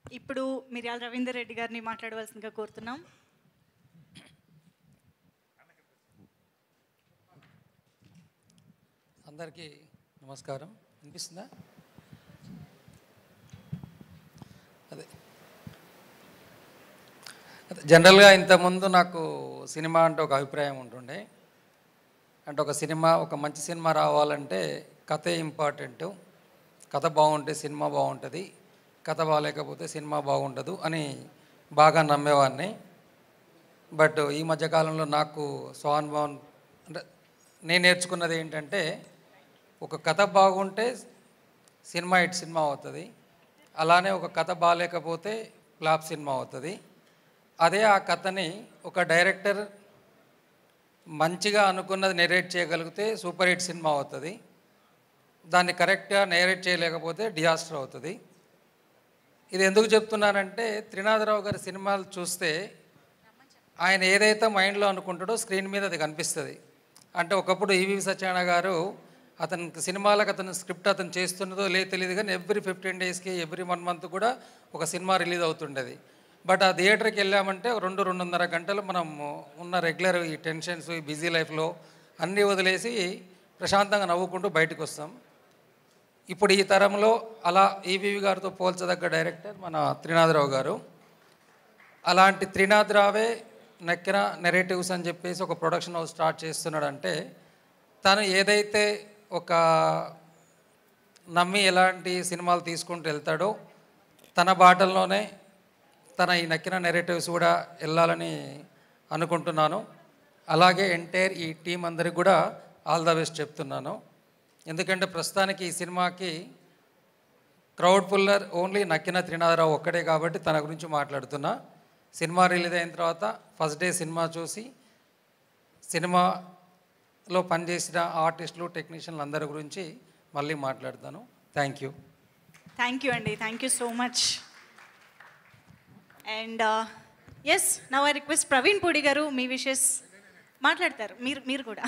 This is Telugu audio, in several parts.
ఇప్పుడు మిర్యాల రవీందర్ రెడ్డి గారిని మాట్లాడవలసిందిగా కోరుతున్నాం. అందరికీ నమస్కారం. వినిపిస్తుందా? అదే జనరల్గా ఇంతకుముందు నాకు సినిమా అంటే ఒక అభిప్రాయం ఉంటుండే. అంటే ఒక మంచి సినిమా రావాలంటే కథే ఇంపార్టెంటు, కథ బాగుంటే సినిమా బాగుంటుంది, కథ బాగాలేకపోతే సినిమా బాగుండదు అని బాగా నమ్మేవాడిని. బట్ ఈ మధ్యకాలంలో నాకు స్వానుభవం అంటే నేను నేర్చుకున్నది ఏంటంటే, ఒక కథ బాగుంటే సినిమా హిట్ సినిమా అవుతుంది, అలానే ఒక కథ బాగాలేకపోతే ఫ్లాప్ సినిమా అవుతుంది. అదే ఆ కథని ఒక డైరెక్టర్ మంచిగా అనుకున్నది నెరేట్ చేయగలిగితే సూపర్ హిట్ సినిమా అవుతుంది, దాన్ని కరెక్ట్గా నెరేట్ చేయలేకపోతే డిజాస్టర్ అవుతుంది. ఇది ఎందుకు చెప్తున్నానంటే, త్రినాథరావు గారి సినిమాలు చూస్తే ఆయన ఏదైతే మైండ్లో అనుకుంటాడో స్క్రీన్ మీద అది కనిపిస్తుంది. అంటే ఒకప్పుడు ఈవి సత్యనారాయణ గారు అతనికి సినిమాలకు అతను స్క్రిప్ట్ అతను చేస్తున్నదో లేదు తెలియదు, కానీ ఎవ్రీ 15 డేస్కి ఎవ్రీ 1 మంత్ కూడా ఒక సినిమా రిలీజ్ అవుతుండేది. బట్ ఆ థియేటర్కి వెళ్ళామంటే 2-2.5 గంటలు మనం ఉన్న రెగ్యులర్ ఈ టెన్షన్స్, ఈ బిజీ లైఫ్లో అన్నీ వదిలేసి ప్రశాంతంగా నవ్వుకుంటూ బయటకు వస్తాం. ఇప్పుడు ఈ తరంలో అలా ఈవీవి గారితో పోల్చదగ్గ డైరెక్టర్ మన త్రినాథరావు గారు. అలాంటి త్రినాథరావే నక్కిన నెరేటివ్స్ అని చెప్పేసి ఒక ప్రొడక్షన్ హౌస్ స్టార్ట్ చేస్తున్నాడంటే, తను ఏదైతే ఒక నమ్మి ఎలాంటి సినిమాలు తీసుకుంటూ వెళ్తాడో తన బాటల్లోనే తన ఈ నక్కిన నెరేటివ్స్ కూడా వెళ్ళాలని అనుకుంటున్నాను. అలాగే ఎంటైర్ ఈ టీం అందరికి కూడా ఆల్ ద బెస్ట్ చెప్తున్నాను. ఎందుకంటే ప్రస్తుతానికి ఈ సినిమాకి క్రౌడ్ పుల్లర్ ఓన్లీ నక్కిన త్రినాథరావు ఒక్కడే కాబట్టి తన గురించి మాట్లాడుతున్నా. సినిమా రిలీజ్ అయిన తర్వాత ఫస్ట్ డే సినిమా చూసి సినిమాలో పనిచేసిన ఆర్టిస్టులు, టెక్నీషియన్లు అందరి గురించి మళ్ళీ మాట్లాడతాను. Thank you. థ్యాంక్ యూ అండి, thank you so much. And yes, now I request Praveen Pudi గారు మీ విషెస్ మాట్లాడతారు. మీరు కూడా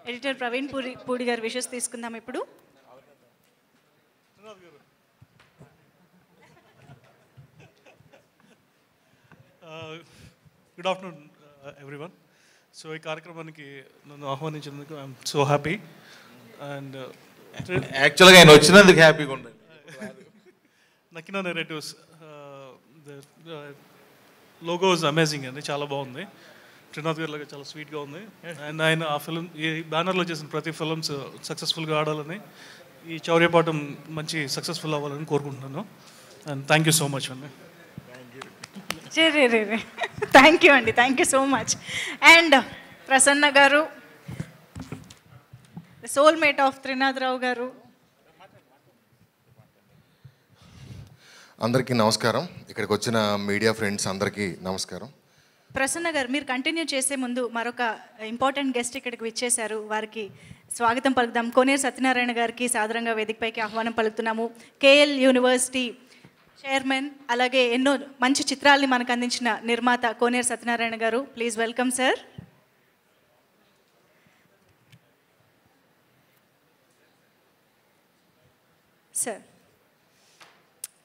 ఎడిటర్ ప్రవీణ్ పూడి గారు విషెస్ తీసుకుందాం ఇప్పుడు. Good afternoon everyone. సో ఈ కార్యక్రమానికి నన్ను ఆహ్వానించినందుకు ఐఎమ్ సో హ్యాపీ. అండ్ యాక్చువల్గా ఆయన వచ్చినందుకు హ్యాపీగా ఉండండి. నక్కిన నెరేటివ్స్ లోగో ఇస్ అమేజింగ్ అండి, చాలా బాగుంది. త్రినాథ్ గారి లాగా చాలా స్వీట్గా ఉంది. అండ్ ఆయన ఆ ఫిల్మ్, ఈ బ్యానర్లో చేసిన ప్రతి ఫిల్మ్స్ సక్సెస్ఫుల్గా ఆడాలని, ఈ చౌర్యపాఠం మంచి సక్సెస్ఫుల్ అవ్వాలని కోరుకుంటున్నాను. And thank you so much అండి. థ్యాంక్ యూ అండి, thank you so much. And Prasanna గారు, సోల్మేట్ ఆఫ్ త్రినాథరావు గారు. అందరికీ నమస్కారం. ఇక్కడికి వచ్చిన మీడియా ఫ్రెండ్స్ అందరికీ నమస్కారం. ప్రసన్న గారు, మీరు కంటిన్యూ చేసే ముందు మరొక ఇంపార్టెంట్ గెస్ట్ ఇక్కడికి విచ్చేశారు, వారికి స్వాగతం పలుకుదాం. కోనేరు సత్యనారాయణ గారికి సాదరంగా వేదికపైకి ఆహ్వానం పలుకుతున్నాము. కేఎల్ యూనివర్సిటీ చైర్మన్, అలాగే ఎన్నో మంచి చిత్రాల్ని మనకు అందించిన నిర్మాత కోనేరు సత్యనారాయణ గారు. Please welcome sir. Sir,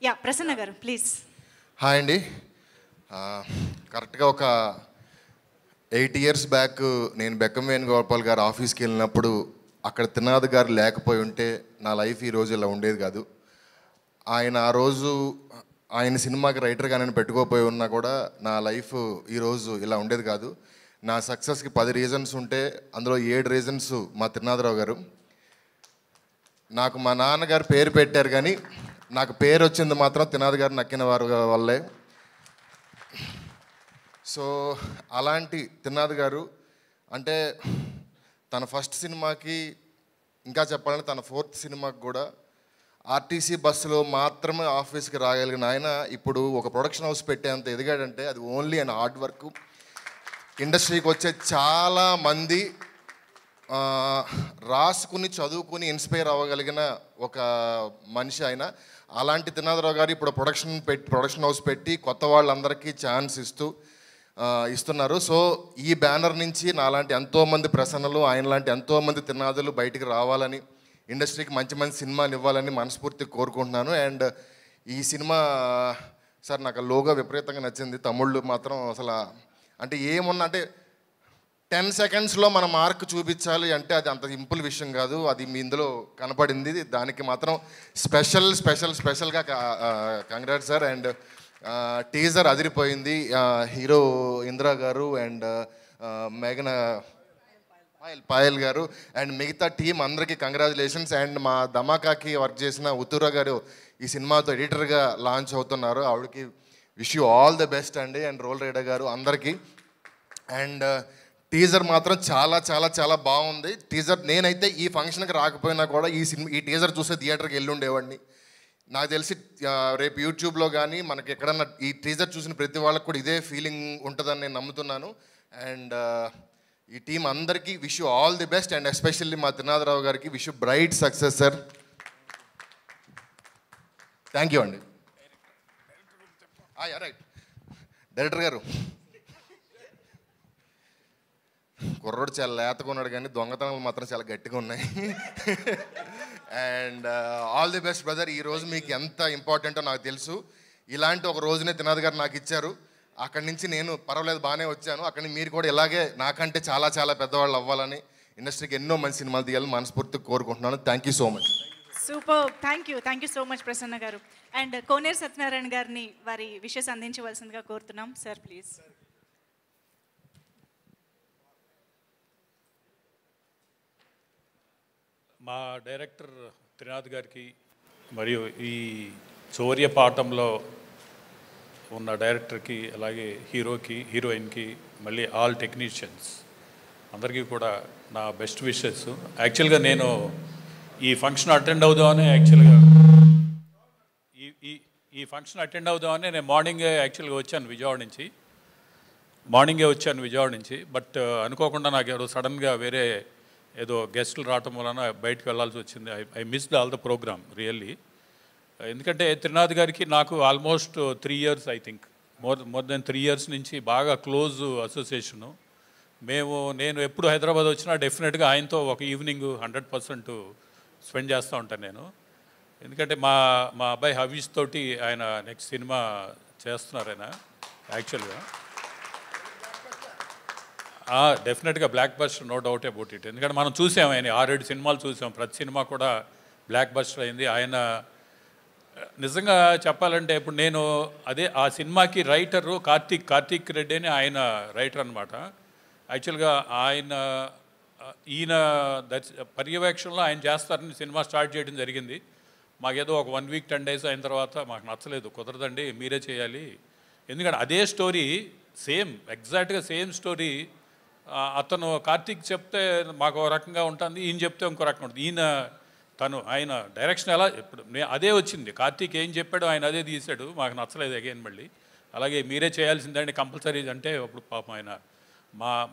yeah Prasanna గారు ప్లీజ్. హాయ్ అండి. కరెక్ట్గా ఒక 8 years బ్యాక్ నేను బెక్కం వేణుగోపాల్ గారు ఆఫీస్కి వెళ్ళినప్పుడు అక్కడ త్రినాథ్ గారు లేకపోయి ఉంటే నా లైఫ్ ఈరోజు ఇలా ఉండేది కాదు. ఆయన ఆ రోజు ఆయన సినిమాకి రైటర్గా నేను పెట్టుకోపోయి ఉన్నా కూడా నా లైఫ్ ఈరోజు ఇలా ఉండేది కాదు. నా సక్సెస్కి 10 రీజన్స్ ఉంటే అందులో 7 రీజన్స్ మా త్రినాథరావు గారు. నాకు మా నాన్నగారు పేరు పెట్టారు, కానీ నాకు పేరు వచ్చింది మాత్రం త్రినాథ్ గారు నక్కిన వారు వల్లే. సో అలాంటి త్రినాథ్ గారు అంటే తన ఫస్ట్ సినిమాకి, ఇంకా చెప్పాలంటే తన 4th సినిమాకి కూడా ఆర్టీసీ బస్సులో మాత్రమే ఆఫీస్కి రాగలిగిన ఆయన ఇప్పుడు ఒక ప్రొడక్షన్ హౌస్ పెట్టేంత ఎదిగాడంటే అది ఓన్లీ ఆయన హార్డ్ వర్క్. ఇండస్ట్రీకి వచ్చే చాలామంది రాసుకుని చదువుకుని ఇన్స్పైర్ అవ్వగలిగిన ఒక మనిషి ఆయన. అలాంటి త్రినాథరావు గారు ఇప్పుడు ప్రొడక్షన్ హౌస్ పెట్టి కొత్త వాళ్ళందరికీ ఛాన్స్ ఇస్తున్నారు. సో ఈ బ్యానర్ నుంచి నాలాంటి ఎంతోమంది ప్రసన్నలు, ఆయన లాంటి ఎంతోమంది త్రినాథులు బయటికి రావాలని, ఇండస్ట్రీకి మంచి మంచి సినిమాలు ఇవ్వాలని మనస్ఫూర్తిగా కోరుకుంటున్నాను. అండ్ ఈ సినిమా సార్ నాకు లోగో విపరీతంగా నచ్చింది. తమ్ముళ్ళు మాత్రం అసలు అంటే ఏమున్నా అంటే 10 సెకండ్స్లో మన మార్క్ చూపించాలి అంటే అది అంత సింపుల్ విషయం కాదు. అది మీ ఇందులో కనపడింది. దానికి మాత్రం స్పెషల్గా కంగ్రాట్స్ సార్. అండ్ టీజర్ అదిరిపోయింది. హీరో ఇందిరా గారు అండ్ మేఘన పాయల్ గారు అండ్ మిగతా టీం అందరికీ కంగ్రాచులేషన్స్. అండ్ మా ధమాకాకి వర్క్ చేసిన ఉత్తూరా గారు ఈ సినిమాతో ఎడిటర్గా లాంచ్ అవుతున్నారు. ఆవిడకి wish you all the best అండి. అండ్ రోల్ రైడర్ గారు అందరికీ. అండ్ టీజర్ మాత్రం చాలా బాగుంది. టీజర్ నేనైతే ఈ ఫంక్షన్కి రాకపోయినా కూడా ఈ టీజర్ చూసే థియేటర్కి వెళ్ళి ఉండేవాడిని. నాకు తెలిసి రేపు యూట్యూబ్లో కానీ మనకి ఎక్కడన్నా ఈ టీజర్ చూసిన ప్రతి వాళ్ళకి కూడా ఇదే ఫీలింగ్ ఉంటుందని నేను నమ్ముతున్నాను. అండ్ ఈ టీం అందరికీ wish you all the best. And especially మా త్రినాథరావు గారికి wish you bright success sir. Thank you అండి. రైట్ డైరెక్టర్ గారు, కుర్రోడు చాలా లేతగా ఉన్నాడు కానీ దొంగతనాలు మాత్రం చాలా గట్టిగా ఉన్నాయి. And all the best brother. ఈరోజు మీకు ఎంత ఇంపార్టెంటో నాకు తెలుసు. ఇలాంటి ఒక రోజునే త్రినాథ్ గారు నాకు ఇచ్చారు. అక్కడి నుంచి నేను పర్వాలేదు బాగానే వచ్చాను. అక్కడి నుంచి మీరు కూడా ఇలాగే నాకంటే చాలా పెద్దవాళ్ళు అవ్వాలని, ఇండస్ట్రీకి ఎన్నో మంచి సినిమాలు తీయాలని మనస్ఫూర్తిగా కోరుకుంటున్నాను. Thank you so much. Super. Thank you so much Prasanna గారు. అండ్ కోనేరు సత్యనారాయణ గారిని వారి విషెస్ అందించవలసిందిగా కోరుతున్నాం సార్, ప్లీజ్. మా డైరెక్టర్ త్రినాథ్ గారికి మరియు ఈ చౌర్యపాఠంలో ఉన్న డైరెక్టర్కి, అలాగే హీరోకి, హీరోయిన్కి, మళ్ళీ ఆల్ టెక్నీషియన్స్ అందరికీ కూడా నా బెస్ట్ విషెస్. యాక్చువల్గా నేను ఈ ఫంక్షన్ అటెండ్ అవుదామని ఈ ఫంక్షన్ అటెండ్ అవుదామని నేను మార్నింగే వచ్చాను విజయవాడ నుంచి. బట్ అనుకోకుండా నాకు ఎవరో సడన్గా వేరే ఏదో గెస్టులు రావటం వలన బయటకు వెళ్ళాల్సి వచ్చింది. I missed all the program really. ఎందుకంటే త్రినాథ్ గారికి నాకు almost 3 years, I think more than 3 years నుంచి బాగా క్లోజ్ అసోసియేషను. నేను ఎప్పుడు హైదరాబాద్ వచ్చినా డెఫినెట్గా ఆయనతో ఒక ఈవినింగ్ 100% స్పెండ్ చేస్తూ ఉంటాను నేను. ఎందుకంటే మా అబ్బాయి హవీష్ తోటి ఆయన నెక్స్ట్ సినిమా చేస్తున్నారు ఆయన యాక్చువల్గా. డెఫినెట్గా blockbuster, no doubt about it. ఎందుకంటే మనం చూసాం ఆయన 6-7 సినిమాలు చూసాం. ప్రతి సినిమా కూడా బ్లాక్ బస్టర్ అయింది. ఆయన నిజంగా చెప్పాలంటే ఇప్పుడు నేను ఆ సినిమాకి రైటరు కార్తీక్ రెడ్డి అని ఆయన రైటర్ అనమాట. యాక్చువల్గా ఈయన పర్యవేక్షణలో ఆయన చేస్తారని సినిమా స్టార్ట్ చేయడం జరిగింది. మాకేదో ఒక 1 week 10 days అయిన తర్వాత మాకు నచ్చలేదు, కుదరదండి మీరే చేయాలి. ఎందుకంటే అదే స్టోరీ ఎగ్జాక్ట్గా సేమ్ స్టోరీ అతను కార్తీక్ చెప్తే మాకు ఒక రకంగా ఉంటుంది, ఈయన చెప్తే ఇంకో రకంగా ఉంటుంది. ఆయన డైరెక్షన్ ఎలా ఇప్పుడు అదే వచ్చింది. కార్తీక్ ఏం చెప్పాడో ఆయన అదే తీశాడు, మాకు నచ్చలేదు అగైన్ మళ్ళీ. అలాగే మీరే చేయాల్సిందండి కంపల్సరీ అంటే అప్పుడు పాపం ఆయన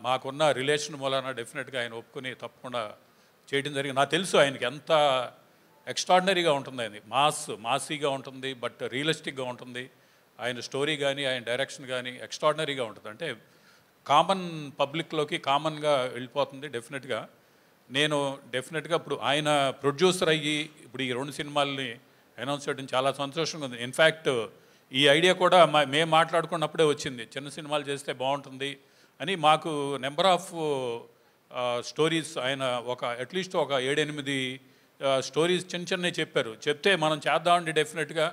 మాకున్న రిలేషన్ మూలన డెఫినెట్గా ఆయన ఒప్పుకొని తప్పకుండా చేయడం జరిగింది. నాకు తెలుసు ఆయనకి ఎంత ఎక్స్ట్రాడినరీగా ఉంటుంది. ఆయన మాసీగా ఉంటుంది, బట్ రియలిస్టిక్గా ఉంటుంది. ఆయన స్టోరీ కానీ ఆయన డైరెక్షన్ కానీ ఎక్స్ట్రాడినరీగా ఉంటుంది. అంటే కామన్ పబ్లిక్లోకి కామన్గా వెళ్ళిపోతుంది డెఫినెట్గా. నేను డెఫినెట్గా ఇప్పుడు ఆయన ప్రొడ్యూసర్ అయ్యి ఇప్పుడు ఈ 2 సినిమాలని అనౌన్స్ చేయడం చాలా సంతోషంగా ఉంది. ఇన్ఫ్యాక్ట్ ఈ ఐడియా కూడా మేము మాట్లాడుకున్నప్పుడే వచ్చింది, చిన్న సినిమాలు చేస్తే బాగుంటుంది అని. మాకు నెంబర్ ఆఫ్ స్టోరీస్ ఆయన అట్లీస్ట్ ఒక 7-8 స్టోరీస్ చిన్నవి చెప్తే మనం చేద్దామండి డెఫినెట్గా.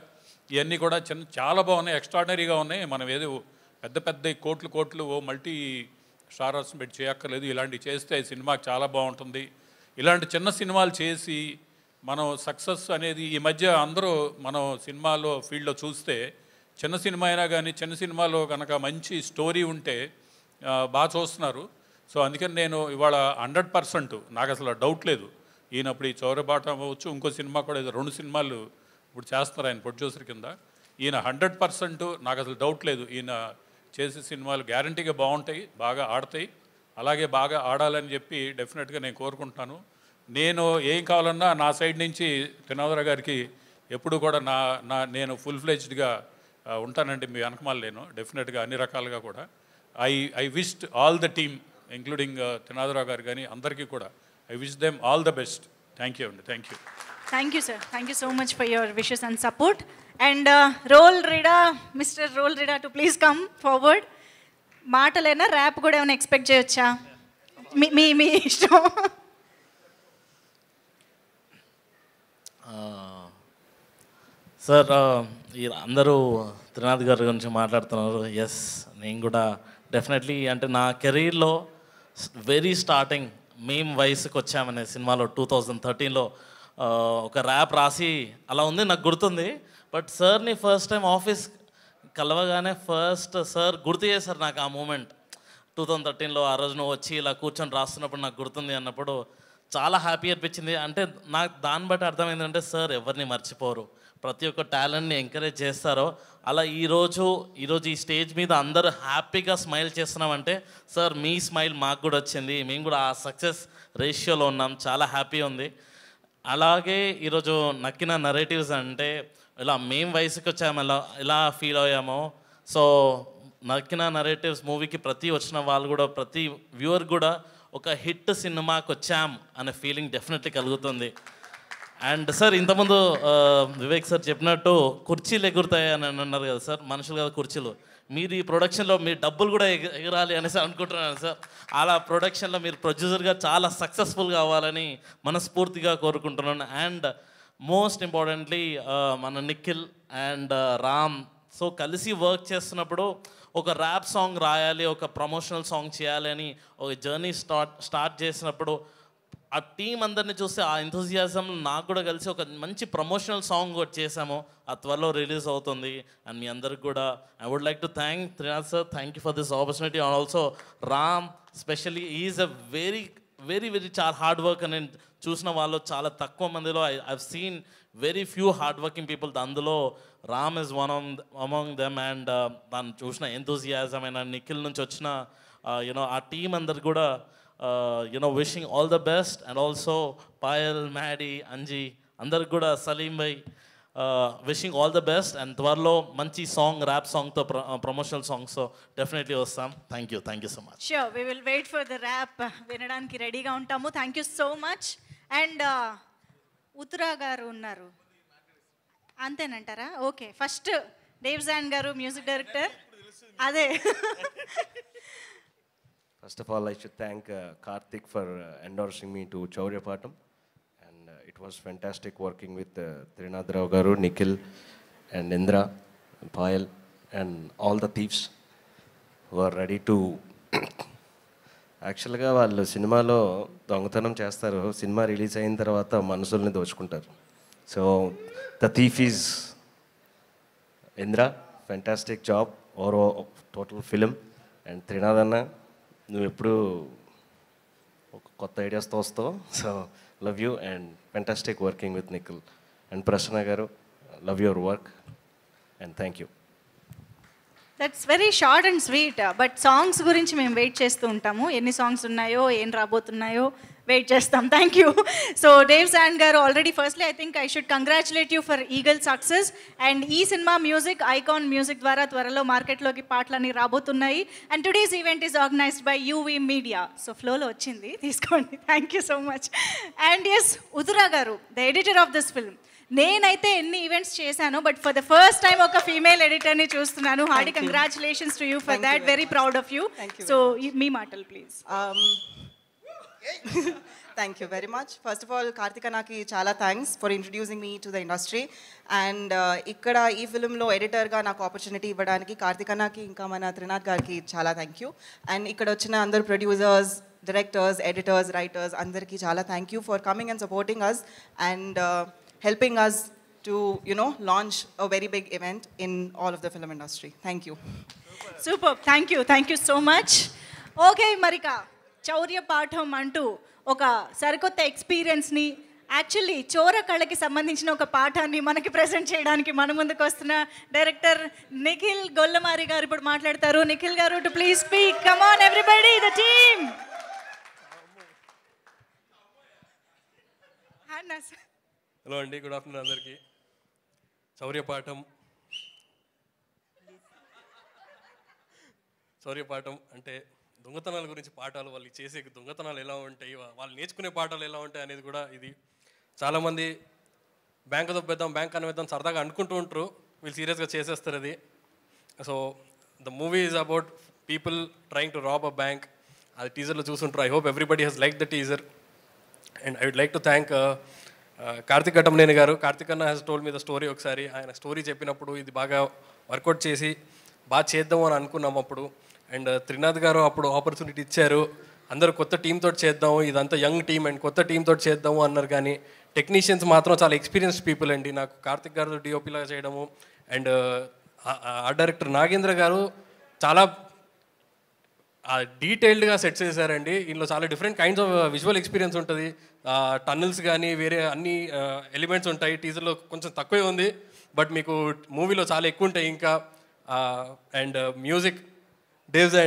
ఇవన్నీ కూడా చాలా బాగున్నాయి, ఎక్స్ట్రాడినరీగా ఉన్నాయి. మనం ఏదో పెద్ద కోట్లు మల్టీ స్టారర్స్ని పెట్టి చేయక్కర్లేదు. ఇలాంటివి చేస్తే సినిమాకి చాలా బాగుంటుంది. ఇలాంటి చిన్న సినిమాలు చేసి మనం సక్సెస్ అనేది ఈ మధ్య అందరూ మనం సినిమాలో ఫీల్డ్లో చూస్తే చిన్న సినిమా అయినా కానీ చిన్న సినిమాలో కనుక మంచి స్టోరీ ఉంటే బాగా చూస్తున్నారు. సో అందుకని నేను ఇవాళ 100% నాకు అసలు డౌట్ లేదు, ఈయన ఇప్పుడు ఈ చౌరబాట అవ్వచ్చు, ఇంకో సినిమా కూడా 2 సినిమాలు ఇప్పుడు చేస్తున్నారు ఆయన ప్రొడ్యూసర్ కింద. ఈయన 100% నాకు అసలు డౌట్ లేదు, ఈయన చేసే సినిమాలు గ్యారంటీగా బాగుంటాయి, బాగా ఆడతాయి. అలాగే బాగా ఆడాలని చెప్పి డెఫినెట్గా నేను కోరుకుంటున్నాను. నేను ఏం కావాలన్నా నా సైడ్ నుంచి త్రినాథరావు గారికి ఎప్పుడు కూడా నేను ఫుల్ ఫ్లెజ్డ్గా ఉంటానండి, మీ వెనకమాల నేను డెఫినెట్గా అన్ని రకాలుగా కూడా. I wished all the team including Trinatharao గారు కానీ అందరికీ కూడా I wish them all the best. Thank you అండి. Thank you sir. Thank you so much for your wishes and support. And Roll Rida, mister Roll Rida to please come forward. మాటలేనా, ర్యాప్ కూడా ఏమైనా ఎక్స్పెక్ట్ చేయొచ్చా? మీ మీ మీ ఇష్టం. సార్, అందరూ త్రినాథ్ గారి గురించి మాట్లాడుతున్నారు. ఎస్, నేను కూడా డెఫినెట్లీ అంటే నా కెరీర్లో వెరీ స్టార్టింగ్ మేము వయసుకి వచ్చామనే సినిమాలో 2013లో ఒక ర్యాప్ రాసి అలా ఉంది, నాకు గుర్తుంది. బట్ సార్ని ఫస్ట్ టైం ఆఫీస్ కలవగానే ఫస్ట్ సార్ గుర్తు చేశారు నాకు ఆ మూమెంట్. 2013లో ఆ రోజు నువ్వు వచ్చి ఇలా కూర్చొని రాస్తున్నప్పుడు నాకు గుర్తుంది అన్నప్పుడు చాలా హ్యాపీ అనిపించింది. అంటే నాకు దాన్ని బట్టి అర్థమైందంటే సార్ ఎవరిని మర్చిపోరు, ప్రతి ఒక్క టాలెంట్ని ఎంకరేజ్ చేస్తారో. అలా ఈరోజు ఈ స్టేజ్ మీద అందరూ హ్యాపీగా స్మైల్ చేస్తున్నామంటే సార్ మీ స్మైల్ మాకు కూడా వచ్చింది, మేము కూడా ఆ సక్సెస్ రేషియోలో ఉన్నాం, చాలా హ్యాపీ ఉంది. అలాగే ఈరోజు నక్కిన నరేటివ్స్ అంటే ఇలా మేము వయసుకి వచ్చాము ఎలా ఫీల్ అయ్యామో. సో నక్కిన నరేటివ్స్ మూవీకి వచ్చిన వాళ్ళు కూడా, ప్రతి వ్యూవర్ కూడా ఒక హిట్ సినిమాకి వచ్చాం అనే ఫీలింగ్ డెఫినెట్లీ కలుగుతుంది. అండ్ సార్, ఇంతకుముందు వివేక్ సార్ చెప్పినట్టు కుర్చీలు ఎగురుతాయి అని అన్నారు కదా సార్, మనుషులు కదా కుర్చీలు. మీరు ఈ ప్రొడక్షన్లో మీ డబ్బులు కూడా ఎగరాలి అనేసి అనుకుంటున్నాను సార్. అలా ప్రొడక్షన్లో మీరు ప్రొడ్యూసర్గా చాలా సక్సెస్ఫుల్ కావాలని మనస్ఫూర్తిగా కోరుకుంటున్నాను. అండ్ మోస్ట్ ఇంపార్టెంట్లీ మన నిఖిల్ అండ్ రామ్ సో కలిసి వర్క్ చేస్తున్నప్పుడు ఒక ర్యాప్ సాంగ్ రాయాలి, ఒక ప్రమోషనల్ సాంగ్ చేయాలి అని ఒక జర్నీ స్టార్ట్ చేసినప్పుడు ఆ టీం అందరినీ చూస్తే ఆ ఎంథూజియాజం నాకు కూడా కలిసి ఒక మంచి ప్రమోషనల్ సాంగ్ కూడా చేసాము. ఆ త్వరలో రిలీజ్ అవుతుంది. అండ్ మీ అందరికి కూడా I would like to thank Trinath sir, thank you for this opportunity. And also Ram specially is a very very very చాలా హార్డ్ వర్క్. నేను చూసిన వాళ్ళు చాలా తక్కువ మందిలో I seen very few hard working people, అందులో Ram is one among them. And దాన్ని చూసిన ఎంథూజియాజం అయిన నిఖిల్ నుంచి వచ్చిన ఆ టీం అందరు కూడా wishing all the best. And also Payal, Maddie, Anji, అందరికి కూడా Salim bhai wishing all the best. And త్వరలో మంచి సాంగ్, ర్యాప్ సాంగ్తో ప్రమోషనల్ సాంగ్స్ డెఫినెట్లీ వస్తాం. Thank you so much. Sure, we will wait for the rap, వినడానికి రెడీగా ఉంటాము. Thank you so much. And Uttara గారు ఉన్నారు, అంతేనంటారా? ఓకే, ఫస్ట్ దేవ్ జాన్ గారు మ్యూజిక్ డైరెక్టర్. అదే First of all, I should thank Karthik for endorsing me to Chauryapatam. And it was fantastic working with Trinath Rao Garu, Nikhil, and Indra, and Payal, and all the thieves who are ready to... యాక్చువల్గా వాళ్ళు సినిమాలో దొంగతనం చేస్తారు, సినిమా రిలీజ్ అయిన తర్వాత మనుషుల్ని దోచుకుంటారు. So the thief is Indra, fantastic job over total film. And Trinath అన్న, నువ్వు ఎప్పుడు ఒక కొత్త ఐడియాస్తో వస్తావు. So love you and fantastic working with Nikhil. And Prasanna గారు, love your work and thank you. That's very short and sweet. But songs గురించి మేము వెయిట్ చేస్తూ ఉంటాము, ఎన్ని సాంగ్స్ ఉన్నాయో ఏం రాబోతున్నాయో వెయిట్ చేస్తాం. Thank you. So Dev John గారు, already firstly I think I should congratulate you for Eagle success. And ఈ సినిమా మ్యూజిక్ ఐకాన్ మ్యూజిక్ ద్వారా త్వరలో మార్కెట్లోకి పాటలన్నీ రాబోతున్నాయి. And today's event is organized by UV media. So ఫ్లోలో వచ్చింది, తీసుకోండి. Thank you so much. And yes, Uttara గారు, the editor of this film. నేనైతే ఎన్ని ఈవెంట్స్ చేశాను, but for the first time ఒక ఫీమేల్ ఎడిటర్ని చూస్తున్నాను. Hearty congratulations to you for that. Very proud of you. So మీ మాటలు please. Thank you very much. First of all, Karthik Annaki chala thanks for introducing me to the industry. And ikkada ee film lo editor ga naaku opportunity ivvadaniki Karthik Annaki inka mana Trinath gariki chala thank you. And ikkada vachina andaru producers, directors, editors, writers andariki chala thank you for coming and supporting us and helping us to launch a very big event in all of the film industry. Thank you. Super. Thank you so much. Okay, Marika, చౌర్య పాఠం అంటూ ఒక సరికొత్త ఎక్స్పీరియన్స్ని, యాక్చువల్లీ చోర కళకి సంబంధించిన ఒక పాఠాన్ని మనకి ప్రజెంట్ చేయడానికి మన ముందుకు వస్తున్న డైరెక్టర్ నిఖిల్ గొల్లమారి గారు ఇప్పుడు మాట్లాడతారు. నిఖిల్ గారు, to please speak. Come on everybody, the team. Hello అండి, గుడ్ ఆఫ్టర్నూన్ అందరికీ. చౌర్యపాఠం అంటే దొంగతనాల గురించి పాఠాలు, వాళ్ళు చేసే దొంగతనాలు ఎలా ఉంటాయి, వాళ్ళు నేర్చుకునే పాఠాలు ఎలా ఉంటాయి అనేది కూడా ఇది. చాలామంది బ్యాంక్ దొబ్బేద్దాం, బ్యాంక్ అనేద్దాం సరదాగా అనుకుంటూ ఉంటారు. వీళ్ళు సీరియస్గా చేసేస్తారు అది. So the movie is about people trying to rob a bank. అది టీజర్లో చూసుంటారు. I hope everybody has like the teaser. And I would like to thank Karthik Ghattamaneni గారు. కార్తిక్ అన్న has told me the story. ఒకసారి ఆయన స్టోరీ చెప్పినప్పుడు ఇది బాగా వర్కౌట్ చేసి బాగా చేద్దాం అని అనుకున్నాం అప్పుడు. అండ్ త్రినాథ్ గారు అప్పుడు ఆపర్చునిటీ ఇచ్చారు, అందరూ కొత్త టీంతో చేద్దాము, ఇదంతా యంగ్ టీమ్ అండ్ కొత్త టీంతో చేద్దాము అన్నారు. కానీ టెక్నీషియన్స్ మాత్రం చాలా ఎక్స్పీరియన్స్డ్ పీపుల్ అండి. నాకు కార్తిక్ గారు డిఓపిలాగా చేయడము అండ్ ఆ డైరెక్టర్ నాగేంద్ర గారు చాలా డీటెయిల్డ్గా సెట్ చేశారండి. ఇందులో చాలా different kinds of visual experience ఉంటుంది. టన్నల్స్ కానీ వేరే అన్ని ఎలిమెంట్స్ ఉంటాయి. టీజర్లో కొంచెం తక్కువే ఉంది, బట్ మీకు మూవీలో చాలా ఎక్కువ ఉంటాయి ఇంకా. And music Dev's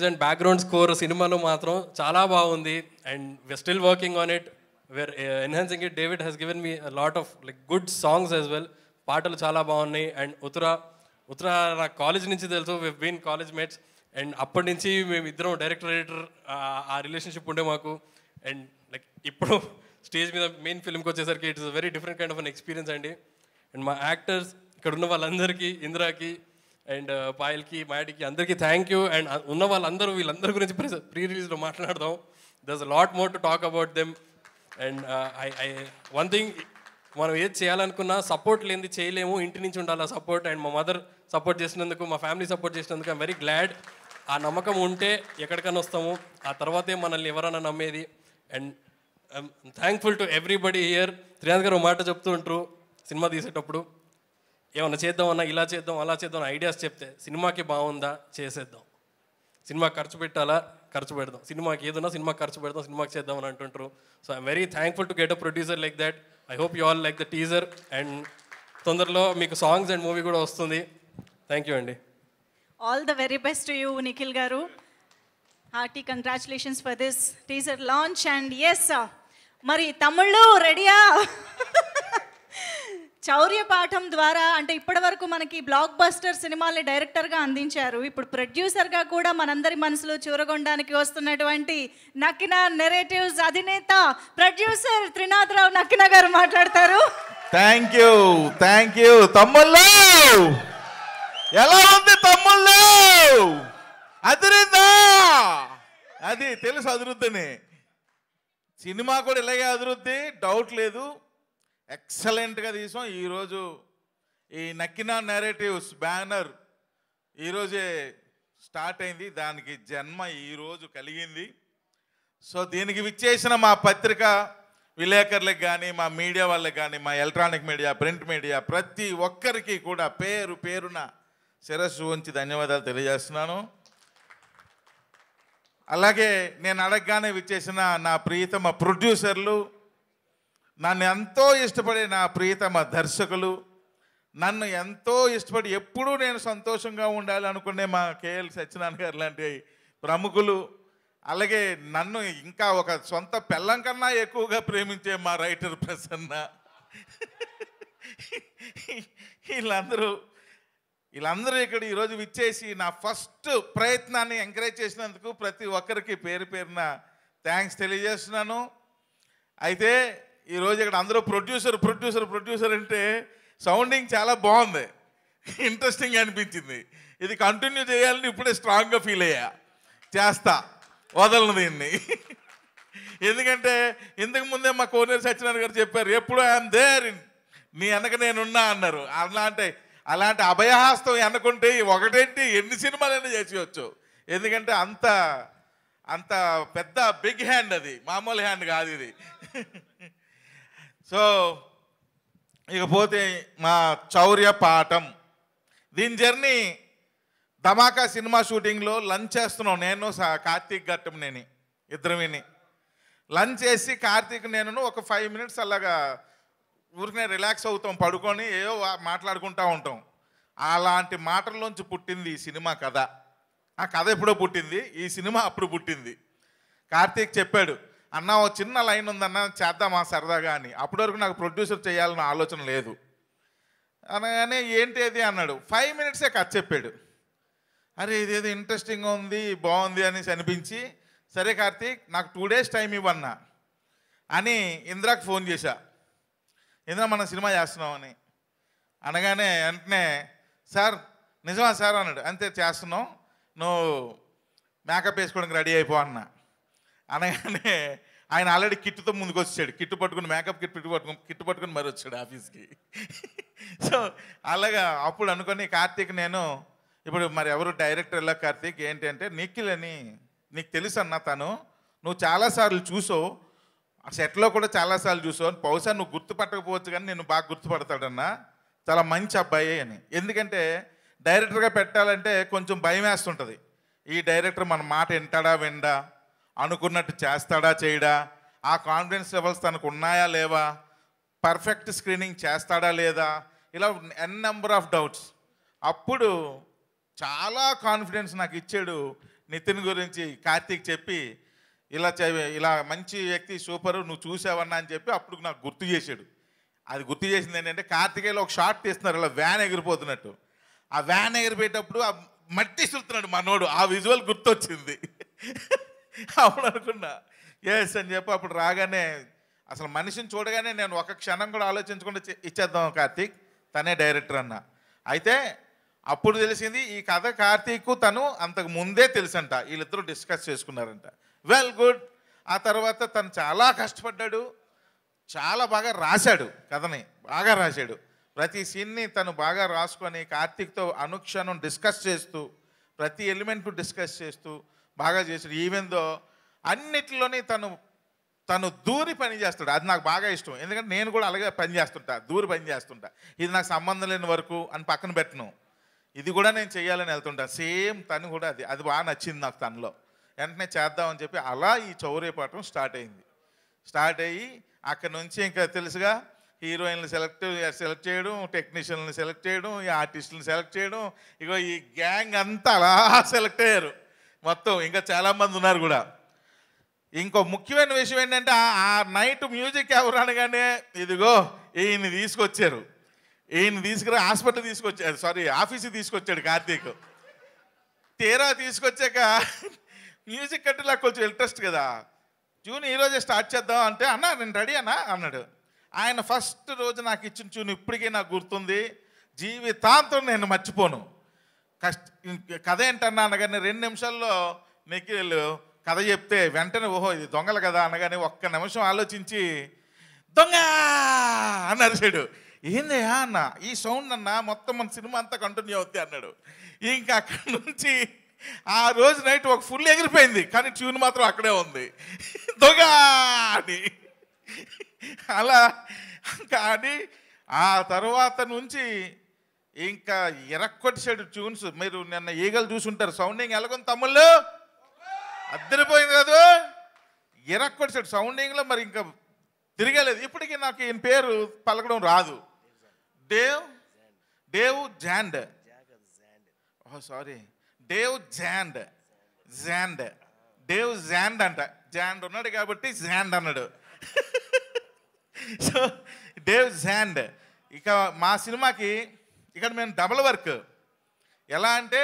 and background score సినిమాలో మాత్రం చాలా బాగుంది. And we're still working on it, we're enhancing it. David has given me a lot of like good songs as well. పాటలు చాలా బాగున్నాయి. అండ్ ఉత్తర నాకు కాలేజ్ నుంచి తెలుసు, we've been college mates. And అప్పటి నుంచి మేము ఇద్దరం డైరెక్టర్ ఎడిటర్ ఆ రిలేషన్షిప్ ఉండే మాకు. అండ్ లైక్ ఇప్పుడు స్టేజ్ మీద మెయిన్ ఫిల్మ్కి వచ్చేసరికి it's very different kind of an experience అండి. అండ్ మా యాక్టర్స్ ఇక్కడ ఉన్న వాళ్ళందరికీ, ఇందిరాకి అండ్ పాయల్కి, మాయాటికి అందరికీ థ్యాంక్ యూ. అండ్ ఉన్న వీళ్ళందరి గురించి ప్రీ రిలీజ్లో మాట్లాడదాం. దర్స్ a lot more to talk about them. And one thing, మనం ఏది చేయాలనుకున్నా సపోర్ట్ లేనిది చేయలేము. ఇంటి నుంచి ఉండాలి ఆ సపోర్ట్. అండ్ మా మదర్ సపోర్ట్ చేసినందుకు, మా ఫ్యామిలీ సపోర్ట్ చేసినందుకు ఐమ్ వెరీ గ్లాడ్. ఆ నమ్మకం ఉంటే ఎక్కడికైనా వస్తాము, ఆ తర్వాతే మనల్ని ఎవరైనా నమ్మేది. And I'm thankful to everybody here. Trinath గారు మాట చెప్తూ ఉంటారు సినిమా తీసేటప్పుడు, ఏమన్నా చేద్దామన్నా, ఇలా చేద్దాం అలా చేద్దాం ఐడియాస్ చెప్తే, సినిమాకి బాగుందా చేసేద్దాం, సినిమా ఖర్చు పెట్టాలా ఖర్చు పెడదాం, సినిమాకి ఏదన్నా సినిమాకి ఖర్చు పెడదాం, సినిమాకి చేద్దామని అంటుంటారు. So I'm very thankful to get a producer like that. I hope you all like the teaser. And తొందరలో మీకు సాంగ్స్ అండ్ మూవీ కూడా వస్తుంది. థ్యాంక్ యూ అండి. All the very best to you Nikhil గారు. Hearty congratulations for this teaser launch. And yes, మరి తమిళ్లో రెడీయా? చౌర్య పాఠం ద్వారా అంటే ఇప్పటి వరకు మనకి బ్లాక్ బస్టర్ సినిమాల్ని డైరెక్టర్గా అందించారు. ఇప్పుడు ప్రొడ్యూసర్గా కూడా మనందరి మనసులో చూరగొనడానికి వస్తున్నటువంటి నక్కిన నెరేటివ్స్ అధినేత ప్రొడ్యూసర్ త్రినాథ్ రావు నక్కిన గారు మాట్లాడతారు. థ్యాంక్ యూ తమ్ముళ్ళు. ఎలా ఉంది తమ్ముళ్ళు? అదిరిందా? అది తెలుసు అదురుద్దని. సినిమా కూడా ఇలాగే అదురుద్ది, డౌట్ లేదు. ఎక్సలెంట్గా తీసాం. ఈరోజు ఈ నక్కిన నెరేటివ్స్ బ్యానర్ ఈరోజే స్టార్ట్ అయింది, దానికి జన్మ ఈరోజు కలిగింది. సో దీనికి విచ్చేసిన మా పత్రిక విలేకరులకు కానీ, మా మీడియా వాళ్ళకి కానీ, మా ఎలక్ట్రానిక్ మీడియా, ప్రింట్ మీడియా, ప్రతి ఒక్కరికి కూడా పేరు పేరున శిరస్సు ఉంచి ధన్యవాదాలు తెలియజేస్తున్నాను. అలాగే నేను అడగగానే విచ్చేసిన నా ప్రియతమ ప్రొడ్యూసర్లు, నన్ను ఎంతో ఇష్టపడే నా ప్రియతమ దర్శకులు, నన్ను ఎంతో ఇష్టపడి ఎప్పుడూ నేను సంతోషంగా ఉండాలి అనుకునే మా కేఎల్ సత్యనారాయణ గారు లాంటి ప్రముఖులు, అలాగే నన్ను ఇంకా ఒక సొంత పెళ్ళం కన్నా ఎక్కువగా ప్రేమించే మా రైటర్ ప్రసన్న, వీళ్ళందరూ ఇక్కడ ఈరోజు విచ్చేసి నా ఫస్ట్ ప్రయత్నాన్ని ఎంకరేజ్ చేసినందుకు ప్రతి ఒక్కరికి పేరు పేరున థ్యాంక్స్ తెలియజేస్తున్నాను. అయితే ఈరోజు ఇక్కడ అందరూ ప్రొడ్యూసర్ అంటే సౌండింగ్ చాలా బాగుంది, ఇంట్రెస్టింగ్ అనిపించింది. ఇది కంటిన్యూ చేయాలని ఇప్పుడే స్ట్రాంగ్గా ఫీల్ అయ్యా. చేస్తా, వదలను దీన్ని. ఎందుకంటే ఇంతకుముందే మా కోనేరు సత్యనారాయణ గారు చెప్పారు, ఎప్పుడు ఐఎమ్ దేర్, నీ వెనక నేనున్నా అన్నారు. అలాంటి అభయహస్తం ఎన్నుకుంటే ఒకటేంటి ఎన్ని సినిమాలైనా చేసేయచ్చు. ఎందుకంటే అంత పెద్ద బిగ్ హ్యాండ్, అది మామూలు హ్యాండ్ కాదు ఇది. సో ఇకపోతే మా చౌర్య పాఠం, దీని జర్నీ ధమాకా సినిమా షూటింగ్లో లంచ్ చేస్తున్నాం. నేను కార్తీక్ ఘట్టమనేని ఇద్దరం లంచ్ చేసి కార్తీక్ నేను ఒక 5 minutes అలాగా ఊరికనే రిలాక్స్ అవుతాం, పడుకొని ఏవో మాట్లాడుకుంటూ ఉంటాం. అలాంటి మాటల్లోంచి పుట్టింది ఈ సినిమా కథ. ఆ కథ ఎప్పుడో పుట్టింది, ఈ సినిమా అప్పుడు పుట్టింది. కార్తీక్ చెప్పాడు, అన్న ఓ చిన్న లైన్ ఉందన్న చేద్దామా సరదాగా అని. అప్పటి వరకు నాకు ప్రొడ్యూసర్ చేయాలన్న ఆలోచన లేదు. అనగానే ఏంటి అది అన్నాడు. 5 minutes కథ చెప్పాడు. అరే ఇదేదో ఇంట్రెస్టింగ్గా ఉంది, బాగుంది అనేసి అనిపించి, సరే కార్తీక్ నాకు 2 days టైం ఇవ్వన్నా అని ఇందిరాకి ఫోన్ చేశా. ఇందిరా మనం సినిమా చేస్తున్నామని. అనగానే వెంటనే సార్ నిజమా సార్ అన్నాడు. అంతే చేస్తున్నాం, నువ్వు మేకప్ వేసుకోవడానికి రెడీ అయిపో అన్నా. అనగానే ఆయన ఆల్రెడీ కిట్తో ముందుకు వచ్చాడు, కిట్టు పట్టుకుని మేకప్ కిట్టు పట్టుకుని మరి వచ్చాడు ఆఫీస్కి. సో అలాగా అప్పుడు అనుకొని కార్తీక్ నేను ఇప్పుడు మరి ఎవరు డైరెక్టర్లా కార్తీక్ ఏంటి అంటే నిఖిల్ అని నీకు తెలుసు అన్న, తను నువ్వు చాలాసార్లు చూసావు, ఆ సెట్లో కూడా చాలాసార్లు చూసావు, బహుశా నువ్వు గుర్తుపట్టకపోవచ్చు కానీ నేను బాగా గుర్తుపడతాడన్నా, చాలా మంచి అబ్బాయి అని. ఎందుకంటే డైరెక్టర్గా పెట్టాలంటే కొంచెం భయం వేస్తుంటుంది. ఈ డైరెక్టర్ మన మాట వింటాడా విండా, అనుకున్నట్టు చేస్తాడా చేయడా, ఆ కాన్ఫిడెన్స్ లెవెల్స్ తనకు ఉన్నాయా లేవా, పర్ఫెక్ట్ స్క్రీనింగ్ చేస్తాడా లేదా, ఇలా ఎన్ నెంబర్ ఆఫ్ డౌట్స్. అప్పుడు చాలా కాన్ఫిడెన్స్ నాకు ఇచ్చాడు నితిన్ గురించి కార్తీక్ చెప్పి, ఇలా మంచి వ్యక్తి సూపర్ నువ్వు చూసావన్నా అని చెప్పి అప్పుడు నాకు గుర్తు చేశాడు. అది గుర్తు చేసింది ఏంటంటే కార్తీకేయులో ఒక షార్ట్ తీస్తున్నారు ఇలా వ్యాన్ ఎగిరిపోతున్నట్టు, ఆ వ్యాన్ ఎగిరిపోయేటప్పుడు ఆ మట్టి సులుతున్నాడు మనోడు, ఆ విజువల్ గుర్తొచ్చింది. అప్పుడు అనుకున్నా ఎస్ అని చెప్పి అప్పుడు రాగానే అసలు మనిషిని చూడగానే నేను ఒక క్షణం కూడా ఆలోచించకుండా ఇచ్చేద్దాం కార్తీక్ తనే డైరెక్టర్ అన్న. అయితే అప్పుడు తెలిసింది ఈ కథ కార్తీక్ తను అంతకు ముందే తెలుసంట, వీళ్ళిద్దరూ డిస్కస్ చేసుకున్నారంట. Well good. ఆ తర్వాత తను చాలా కష్టపడ్డాడు, చాలా బాగా రాశాడు, కథని బాగా రాశాడు. ప్రతి సీన్ని తను బాగా రాసుకొని కార్తీక్తో అనుక్షణం డిస్కస్ చేస్తూ ప్రతి ఎలిమెంట్ డిస్కస్ చేస్తూ బాగా చేశాడు. ఈవెందో అన్నిటిలోని తను దూరి పని చేస్తాడు, అది నాకు బాగా ఇష్టం. ఎందుకంటే నేను కూడా అలాగే పని చేస్తుంటా, దూరి పని చేస్తుంటా. ఇది నాకు సంబంధం లేని వరకు అని పక్కన పెట్టను, ఇది కూడా నేను చేయాలని వెళ్తుంటా. సేమ్ తను కూడా అది బాగా నచ్చింది నాకు తనలో. వెంటనే చేద్దామని చెప్పి అలా ఈ చౌర్యపాఠం స్టార్ట్ అయింది. స్టార్ట్ అయ్యి అక్కడ నుంచి ఇంకా తెలుసుగా హీరోయిన్లు సెలెక్ట్ చేయడం, టెక్నీషియన్లు సెలెక్ట్ చేయడం, ఈ ఆర్టిస్టులను సెలెక్ట్ చేయడం, ఇగో ఈ గ్యాంగ్ అంతా అలా సెలెక్ట్ అయ్యారు మొత్తం. ఇంకా చాలామంది ఉన్నారు కూడా. ఇంకో ముఖ్యమైన విషయం ఏంటంటే ఆ నైట్ మ్యూజిక్ ఎవరు అనగానే ఇదిగో ఈయన్ని తీసుకొచ్చారు, ఈయన తీసుకురా హాస్పిటల్ తీసుకొచ్చాడు, ఆఫీస్కి తీసుకొచ్చాడు కార్తీక్. తీరా తీసుకొచ్చాక మ్యూజిక్ అంటే నాకు కొంచెం ఇంట్రెస్ట్ కదా, ట్యూన్ ఈరోజే స్టార్ట్ చేద్దాం అంటే అన్నా నేను రెడీ అన్నా అన్నాడు. ఆయన ఫస్ట్ రోజు నాకు ఇచ్చిన ట్యూన్ ఇప్పటికీ నాకు గుర్తుంది, జీవితాంతం నేను మర్చిపోను. కథ ఏంటన్నా అనగానే 2 నిమిషాల్లో నిఖిల్ కథ చెప్తే వెంటనే ఓహో ఇది దొంగలు కదా అనగానే ఒక్క నిమిషం ఆలోచించి దొంగ అని అరిచాడు. ఏందయ్యా అన్న ఈ సౌండ్ అన్న మొత్తం మన సినిమా అంతా కంటిన్యూ అవుతాయి అన్నాడు. ఇంకా అక్కడి నుంచి ఆ రోజు నైట్ ఒక ఫుల్ ఎగిరిపోయింది, కానీ ట్యూన్ మాత్రం అక్కడే ఉంది, దొంగ అని. అలా కానీ ఆ తర్వాత నుంచి ఇంకా ఎరక్కొట్టేసాడు ట్యూన్స్. మీరు నిన్న ఈగలు చూసుంటారు, సౌండింగ్ ఎలాగొంది తమ్ముళ్ళు, అద్దరిపోయింది కాదు, ఎరక్కొట్టేసాడు సౌండింగ్లో. మరి ఇంకా తిరగలేదు. ఇప్పటికీ నాకు ఈయన పేరు పలకడం రాదు. డేవ్ జాండ్ డేవ్ జాండ్ అంట. జాండ్ ఉన్నాడు కాబట్టి జాండ్ అన్నాడు. So Dave Zand. ఇక మా సినిమాకి ఇక్కడ మేము డబుల్ వర్క్. ఎలా అంటే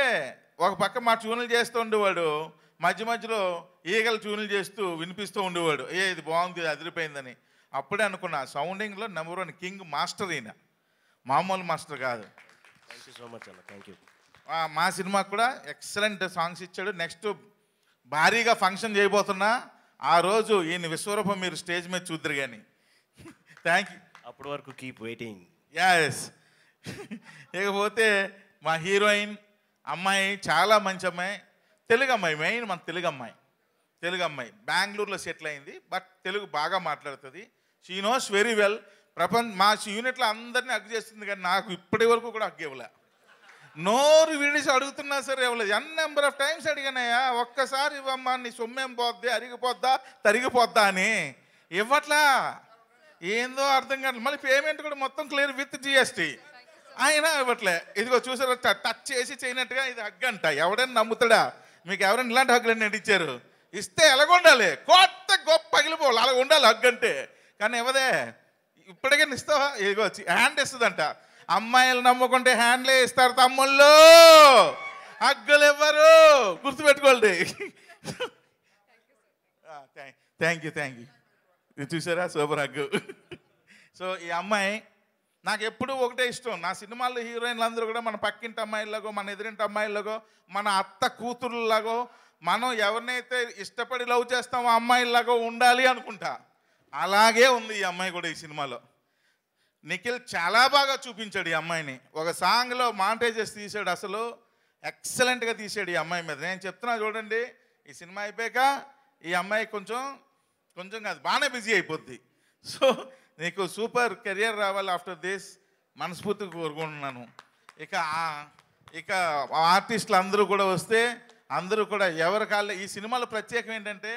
ఒక పక్క మా ట్యూన్లు చేస్తూ ఉండేవాడు, మధ్య మధ్యలో ఈగలు ట్యూన్లు చేస్తూ వినిపిస్తూ ఉండేవాడు, ఇది బాగుంది అదిరిపోయిందని. అప్పుడే అనుకున్నా సౌండింగ్లో నెంబర్ 1 కింగ్ మాస్టర్ ఈయన, మామూలు మాస్టర్ కాదు. థ్యాంక్ యూ సో మచ్ అన్న, థ్యాంక్ యూ. మా సినిమాకి కూడా ఎక్సలెంట్ సాంగ్స్ ఇచ్చాడు. నెక్స్ట్ భారీగా ఫంక్షన్ చేయబోతున్నా, ఆ రోజు ఈయన విశ్వరూపం మీరు స్టేజ్ మీద చూద్దరు కానీ. Thank you. అప్పటి వరకు కీప్ వెయిటింగ్. యాస్. ఇకపోతే మా హీరోయిన్ అమ్మాయి చాలా మంచి అమ్మాయి, తెలుగు అమ్మాయి, మెయిన్ మన తెలుగు అమ్మాయి బెంగళూరులో సెటిల్ అయింది, బట్ తెలుగు బాగా మాట్లాడుతుంది. She knows very well. మా యూనిట్లో అందరినీ హగ్ చేస్తుంది, కానీ నాకు ఇప్పటి వరకు కూడా హగ్ ఇవ్వలే. నోరు విడిసి అడుగుతున్నా సరే ఇవ్వలేదు. ఎన్ నెంబర్ ఆఫ్ టైమ్స్ అడిగానయ్యా, ఒక్కసారి ఇవ్వమ్మా, నీ సొమ్మేం పోద్ది, అరిగిపోద్దా తరిగిపోద్దా అని. ఇవ్వట్లా, ఏందో అర్థం కాదు. మళ్ళీ పేమెంట్ కూడా మొత్తం క్లియర్ విత్ జిఎస్టీ, అయినా ఇవ్వట్లే. ఇదిగో చూసారా, టచ్ చేసి చేయనట్టుగా ఇది హగ్ అంట. ఎవడైనా నమ్ముతాడా? మీకు ఎవరైనా ఇలాంటి హగ్గులు ఇచ్చారు? ఇస్తే ఎలాగ ఉండాలి, కొత్త గొప్ప పగిలిపోవాలి, అలా ఉండాలి హగ్ అంటే. కానీ ఇవ్వదే. ఇప్పటికైనా ఇస్తావా? ఇదిగో హ్యాండ్ ఇస్తుందంట. అమ్మాయిలు నమ్ముకుంటే హ్యాండ్లే ఇస్తారు తమ్ముళ్ళు, హగ్గులు ఇవ్వరు, గుర్తుపెట్టుకోండి. Thank you. ఇది చూసారా, సూపర్ హగ్గు. సో ఈ అమ్మాయి నాకు ఎప్పుడూ ఒకటే ఇష్టం, నా సినిమాల్లో హీరోయిన్లు అందరూ కూడా మన పక్కింటి అమ్మాయిలాగో, మన ఎదురింటి అమ్మాయిలాగో, మన అత్త కూతురులాగో, మనం ఎవరినైతే ఇష్టపడి లవ్ చేస్తామో అమ్మాయిలాగో ఉండాలి అనుకుంటా. అలాగే ఉంది ఈ అమ్మాయి కూడా ఈ సినిమాలో. నిఖిల్ చాలా బాగా చూపించాడు ఈ అమ్మాయిని. ఒక సాంగ్లో మాంటేజెస్ తీసాడు, అసలు ఎక్సలెంట్గా తీసాడు ఈ అమ్మాయి మీద. నేను చెప్తున్నా చూడండి, ఈ సినిమా అయిపోయాక ఈ అమ్మాయి కొంచెం కాదు బాగానే బిజీ అయిపోద్ది. సో నీకు సూపర్ కెరియర్ రావాలి ఆఫ్టర్ దిస్ మనస్ఫూర్తిగా కోరుకుంటున్నాను. ఇక ఆర్టిస్టులు అందరూ కూడా వస్తే అందరూ కూడా ఎవరి కాళ్ళ ఈ సినిమాలో ప్రత్యేకం ఏంటంటే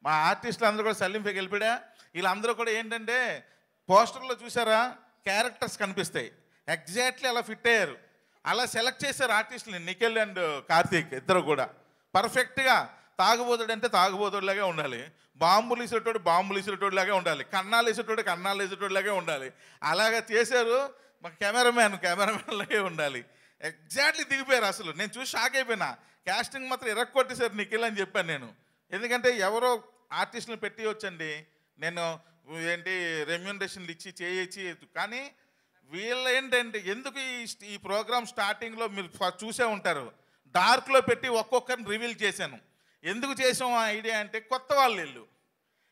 మా ఆర్టిస్టులు అందరూ కూడా సలీంఫేకి వెళ్ళిపోయా. వీళ్ళందరూ కూడా ఏంటంటే పోస్టర్లో చూసారా క్యారెక్టర్స్ కనిపిస్తాయి, ఎగ్జాక్ట్లీ అలా ఫిట్ అయ్యారు. అలా సెలెక్ట్ చేశారు ఆర్టిస్టులని. నిఖిల్ అండ్ కార్తీక్ ఇద్దరు కూడా పర్ఫెక్ట్గా. తాగుబోతుడు అంటే తాగుబోతుడిలాగే ఉండాలి, బాంబులు ఇసేటోడు లాగే ఉండాలి, కన్నాలు వేసేటోడులాగే ఉండాలి. అలాగే చేశారు. మా కెమెరామ్యాన్ లాగే ఉండాలి. ఎగ్జాక్ట్లీ దిగిపోయారు. అసలు నేను చూసి షాక్ అయిపోయినా. క్యాస్టింగ్ మాత్రం ఎరక్కొట్టేశారు నిఖిల్ అని చెప్పాను నేను. ఎందుకంటే ఎవరో ఆర్టిస్టులను పెట్టివచ్చండి, నేను ఏంటి రెమ్యూనరేషన్లు ఇచ్చి చేయొచ్చి, కానీ వీళ్ళు ఏంటంటే ఎందుకు ఈ ప్రోగ్రామ్ స్టార్టింగ్లో మీరు చూసే ఉంటారు, డార్క్లో పెట్టి ఒక్కొక్కరిని రివీల్ చేశాను. ఎందుకు చేసాం ఆ ఐడియా అంటే కొత్త వాళ్ళు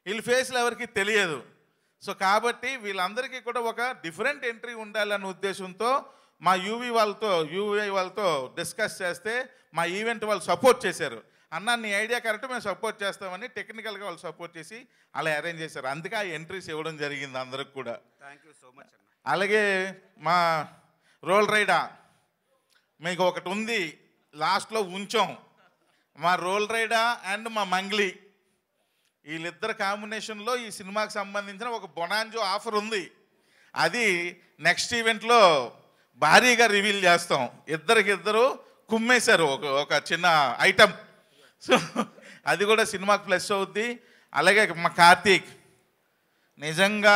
వీళ్ళ ఫేస్లు ఎవరికి తెలియదు. సో కాబట్టి వీళ్ళందరికీ కూడా ఒక డిఫరెంట్ ఎంట్రీ ఉండాలన్న ఉద్దేశంతో మా యూవీ వాళ్ళతో డిస్కస్ చేస్తే మా ఈవెంట్ వాళ్ళు సపోర్ట్ చేశారు. అన్న నీ ఐడియా కరెక్ట్, మేము సపోర్ట్ చేస్తామని టెక్నికల్గా వాళ్ళు సపోర్ట్ చేసి అలా అరేంజ్ చేశారు. అందుకే ఆ ఎంట్రీస్ ఇవ్వడం జరిగింది అందరికి కూడా. థ్యాంక్ యూ సో మచ్ అన్న. అలాగే మా రోల్ రైడా మీకు ఒకటి ఉంది, లాస్ట్లో ఉంచాం. మా రోల్ రైడా అండ్ మా మంగ్లీ వీళ్ళిద్దరు కాంబినేషన్లో ఈ సినిమాకి సంబంధించిన ఒక బొనాంజో ఆఫర్ ఉంది. అది నెక్స్ట్ ఈవెంట్లో భారీగా రివీల్ చేస్తాం. ఇద్దరు కుమ్మేశారు ఒక చిన్న ఐటమ్. సో అది కూడా సినిమాకి ప్లస్ అవుద్ది. అలాగే మా కార్తీక్ నిజంగా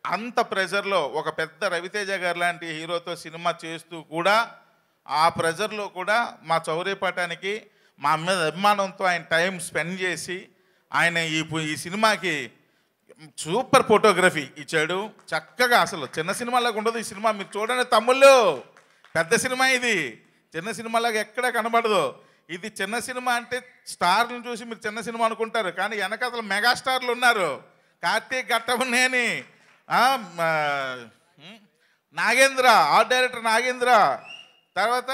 అంత ప్రెజర్లో ఒక పెద్ద రవితేజ గారు లాంటి హీరోతో సినిమా చేస్తూ కూడా ఆ ప్రెజర్లో కూడా మా చౌర్యపాటానికి మా మీద అభిమానంతో ఆయన టైం స్పెండ్ చేసి ఆయన ఈ సినిమాకి సూపర్ ఫోటోగ్రఫీ ఇచ్చాడు. చక్కగా అసలు చిన్న సినిమాలాగా ఉండదు ఈ సినిమా. మీరు చూడండి తమ్ముళ్ళు, పెద్ద సినిమా ఇది, చిన్న సినిమాలాగా ఎక్కడా కనబడదు. ఇది చిన్న సినిమా అంటే స్టార్లను చూసి మీరు చిన్న సినిమా అనుకుంటారు, కానీ వెనకాతల మెగాస్టార్లు ఉన్నారు. కార్తీక్ ఘట్టమనేని, నాగేంద్ర, ఆర్ట్ డైరెక్టర్ నాగేంద్ర, తర్వాత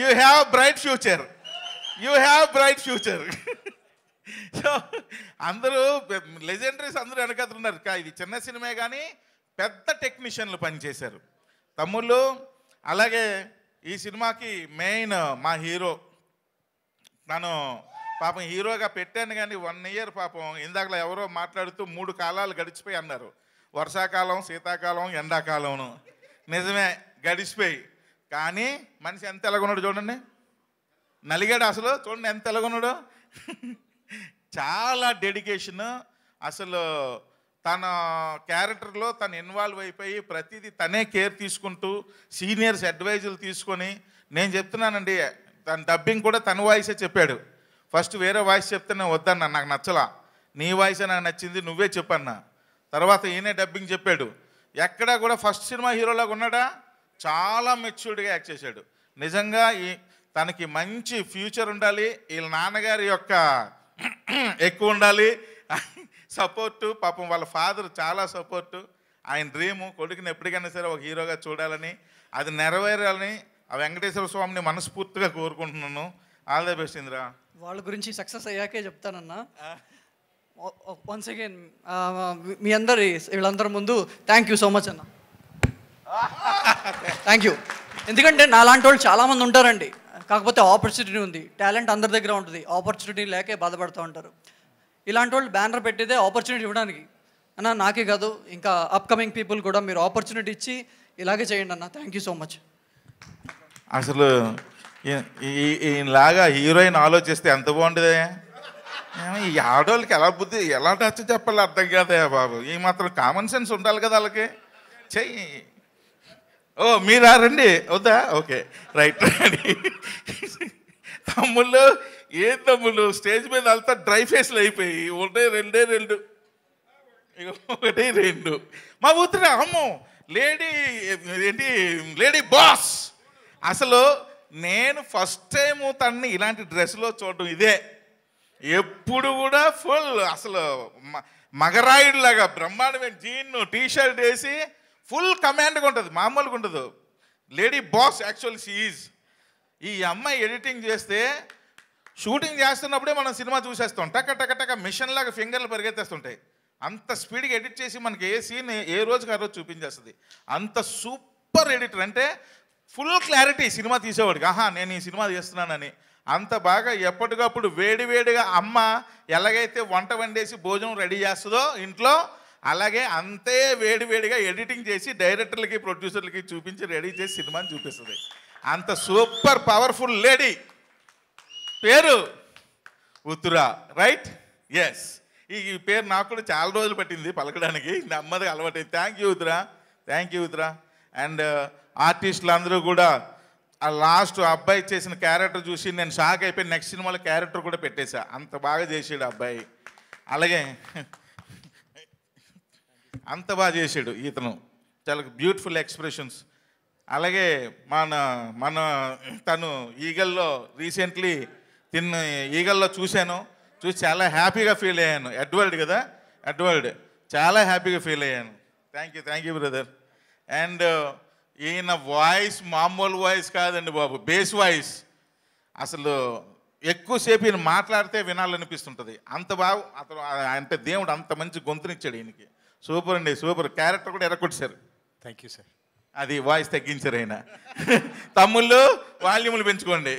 you have bright future. So అందరూ లెజెండరీస్ అందరూ వెనకాతలు ఉన్నారు. ఇది చిన్న సినిమా కానీ పెద్ద టెక్నీషియన్లు పనిచేశారు తమ్ముళ్ళు. అలాగే ఈ సినిమాకి మెయిన్ మా హీరో, తను పాపం హీరోగా పెట్టాను కానీ 1 year పాపం ఇందాకలా ఎవరో మాట్లాడుతూ 3 కాలాలు గడిచిపోయి అన్నారు. వర్షాకాలం, శీతాకాలం, ఎండాకాలం. నిజమే గడిచిపోయి, కానీ మనిషి ఎంత ఎలాగున్నాడు చూడండి, నలిగాడు అసలు. చూడండి ఎంత ఎలాగున్నాడు. చాలా డెడికేషన్. అసలు తన క్యారెక్టర్లో తను ఇన్వాల్వ్ అయిపోయి ప్రతిదీ తనే కేర్ తీసుకుంటూ సీనియర్స్ అడ్వైజులు తీసుకొని, నేను చెప్తున్నానండి తన డబ్బింగ్ కూడా తన వాయిసే చెప్పాడు. ఫస్ట్ వేరే వాయిస్ చెప్తే నేను వద్దన్నా, నాకు నచ్చలా, నీ వాయిసే నాకు నచ్చింది, నువ్వే చెప్పన్నా. తర్వాత ఈయనే డబ్బింగ్ చెప్పాడు. ఎక్కడా కూడా ఫస్ట్ సినిమా హీరోలాగా ఉన్నాడా, చాలా మెచ్యూర్డ్గా యాక్ట్ చేశాడు. నిజంగా తనకి మంచి ఫ్యూచర్ ఉండాలి, వీళ్ళ నాన్నగారి యొక్క ఎక్కువ ఉండాలి సపోర్టు. పాపం వాళ్ళ ఫాదర్ చాలా సపోర్టు. ఆయన డ్రీము కొడుకుని ఎప్పటికైనా సరే ఒక హీరోగా చూడాలని, అది నెరవేరాలని ఆ వెంకటేశ్వర స్వామిని మనస్ఫూర్తిగా కోరుకుంటున్నాను. All the best Indra. వాళ్ళ గురించి సక్సెస్ అయ్యాకే చెప్తానన్నా. వన్స్ అగైన్ మీ అందరి వీళ్ళందరి ముందు థ్యాంక్ యూ సో మచ్ అన్న. Thank you. ఎందుకంటే నాలాంటి వాళ్ళు చాలామంది ఉంటారండి, కాకపోతే ఆపర్చునిటీ ఉంది, టాలెంట్ అందరి దగ్గర ఉంటుంది, ఆపర్చునిటీ లేకే బాధపడుతూ ఉంటారు. ఇలాంటి వాళ్ళు బ్యానర్ పెట్టేదే ఆపర్చునిటీ ఇవ్వడానికి అన్న. నాకే కాదు, ఇంకా అప్కమింగ్ పీపుల్ కూడా మీరు ఆపర్చునిటీ ఇచ్చి ఇలాగే చేయండి అన్న. Thank you so much. అసలు ఈయనలాగా హీరోయిన్ ఆలోచిస్తే ఎంత బాగుంటుంది. ఈ ఆడవాళ్ళకి ఎలా టచ్ చెప్పాలి అర్థం కాదా బాబు. ఈ మాత్రం కామన్ సెన్స్ ఉండాలి కదా వాళ్ళకి. చెయ్యి. ఓ మీరా రండి, వద్దా? Okay right. తమ్ముళ్ళు తమ్ముళ్ళు స్టేజ్ మీద అంతా డ్రై ఫేస్లు అయిపోయి ఉండే 2 ఇక 1 2 మా ఊతురా అమ్మో లేడీ బాస్. అసలు నేను ఫస్ట్ టైం తన్ని ఇలాంటి డ్రెస్లో చూడటం ఇదే. ఎప్పుడు కూడా ఫుల్ అసలు మగరాయుడిలాగా బ్రహ్మాండమైన జీన్ టీషర్ట్ వేసి ఫుల్ కమాండ్గా ఉంటుంది, మామూలుగా ఉండదు. Lady boss actual she is. ఈ అమ్మాయి ఎడిటింగ్ చేస్తే షూటింగ్ చేస్తున్నప్పుడే మనం సినిమా చూసేస్తాం. టక టక టక మిషన్ లాగా ఫింగర్లు పరిగెత్తేస్తుంటాయి. అంత స్పీడ్గా ఎడిట్ చేసి మనకి ఏ సీన్ ఏ రోజుకి ఆ రోజు చూపించేస్తుంది. అంత సూపర్ ఎడిటర్. అంటే ఫుల్ క్లారిటీ సినిమా తీసేవాడికి, ఆహా నేను ఈ సినిమా చేస్తున్నానని. అంత బాగా ఎప్పటికప్పుడు వేడివేడిగా అమ్మ ఎలాగైతే వంట వండేసి భోజనం రెడీ చేస్తుందో ఇంట్లో, అలాగే అంతే వేడివేడిగా ఎడిటింగ్ చేసి డైరెక్టర్లకి ప్రొడ్యూసర్లకి చూపించి రెడీ చేసి సినిమాని చూపిస్తుంది. అంత సూపర్ పవర్ఫుల్ లేడీ. పేరు ఉతురా, రైట్? ఎస్. ఈ పేరు నాకు కూడా చాలా రోజులు పట్టింది పలకడానికి, నెమ్మదిగా అలవాటైంది. Thank you ఉతురా. అండ్ ఆర్టిస్టులు అందరూ కూడా ఆ లాస్ట్ అబ్బాయి చేసిన క్యారెక్టర్ చూసి నేను షాక్ అయిపోయి నెక్స్ట్ సినిమాలో క్యారెక్టర్ కూడా పెట్టేశా. అంత బాగా చేసాడు అబ్బాయి. అలాగే అంత బాగా చేసాడు ఇతను, చాలా బ్యూటిఫుల్ ఎక్స్ప్రెషన్స్. అలాగే మన తను ఈగల్లో రీసెంట్లీ ఈగల్లో చూసి చాలా హ్యాపీగా ఫీల్ అయ్యాను. ఎడ్వర్డ్ కదా, ఎడ్వర్డ్ చాలా హ్యాపీగా ఫీల్ అయ్యాను. Thank you brother. అండ్ ఈయన వాయిస్ మామూలు వాయిస్ కాదండి బాబు, బేస్ వాయిస్. అసలు ఎక్కువసేపు ఈయన మాట్లాడితే వినాలనిపిస్తుంటుంది. అంత బాగా అతను, అంటే దేవుడు అంత మంచి గొంతునిచ్చాడు ఈయనకి. సూపర్ అండి, సూపర్. క్యారెక్టర్ కూడా ఎరగొట్టారు. Thank you sir. అది వాయిస్ తగ్గించారు ఆయన. తమ్ముళ్ళు వాల్యూములు పెంచుకోండి.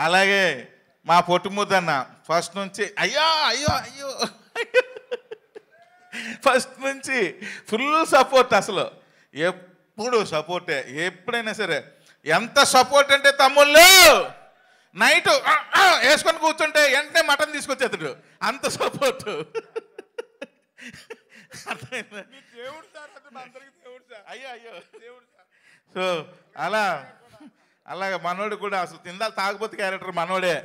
అలాగే మా పొట్టుముద్దన్న ఫస్ట్ నుంచి అయ్యో ఫస్ట్ నుంచి ఫుల్ సపోర్ట్. అసలు ఎప్పుడు సపోర్టే, ఎప్పుడైనా సరే. ఎంత సపోర్ట్ అంటే తమ్ముళ్ళు నైట్ వేసుకొని కూర్చుంటే వెంటనే మటన్ తీసుకొచ్చేస్తాడు, అంత సపోర్ట్. సో అలాగే మనోడు కూడా అసలు తిందాలి తాగపోతే క్యారెక్టర్ మనోడే.